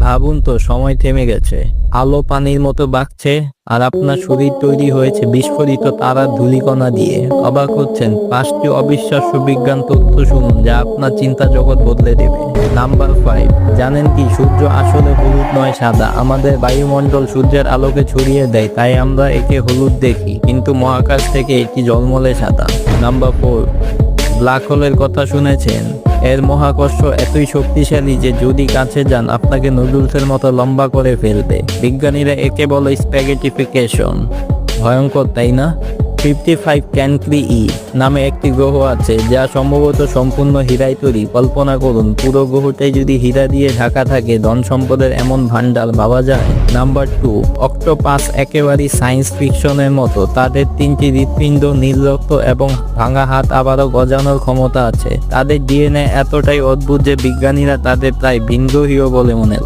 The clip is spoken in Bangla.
ভাবুন তো, সময় থেমে গেছে, আলো পানির মতো বাড়ছে, আর আপনার শরীর তৈরি হয়েছে বিস্ফোরিত তারার ধূলিকণা দিয়ে। অবাক হচ্ছেন? 5টি অবিশ্বাস্য বিজ্ঞান তথ্য শুনুন যা আপনার চিন্তা জগৎ বদলে দেবে। নাম্বার 5, জানেন কি সূর্য আসলে হলুদ নয়, সাদা। আমাদের বায়ুমণ্ডল সূর্যের আলোকে ছড়িয়ে দেয়, তাই আমরা একে হলুদ দেখি, কিন্তু মহাকাশ থেকে এটি ঝলমলে সাদা। নাম্বার 4, ব্ল্যাক হোলের কথা শুনেছেন? এর মহাকর্ষ এতই শক্তিশালী যে যদি কাছে যান আপনাকে নুডলসের মতো লম্বা করে ফেলবে। বিজ্ঞানীরা একে বলে স্প্যাগেটিফিকেশন। ভয়ঙ্কর, তাই না? 55 ক্যান্ট্রি ই নামে একটি গ্রহ আছে যা সম্ভবত সম্পূর্ণ হীরায় তৈরি। কল্পনা করুন, পুরো গ্রহটাই যদি হীরা দিয়ে ঢাকা থাকে, ধন সম্পদের এমন ভান্ডার ভাবা যায়? নাম্বার 2, অক্টোপাস একেবারেই সায়েন্স ফিকশনের মতো। তাদের 3টি হৃৎপিণ্ড, নীল রক্ত এবং ভাঙা হাত আবারও গজানোর ক্ষমতা আছে। তাদের ডিএনএ এতটাই অদ্ভুত যে বিজ্ঞানীরা তাদের প্রায় ভিনগ্রহীয় বলে মনে করে।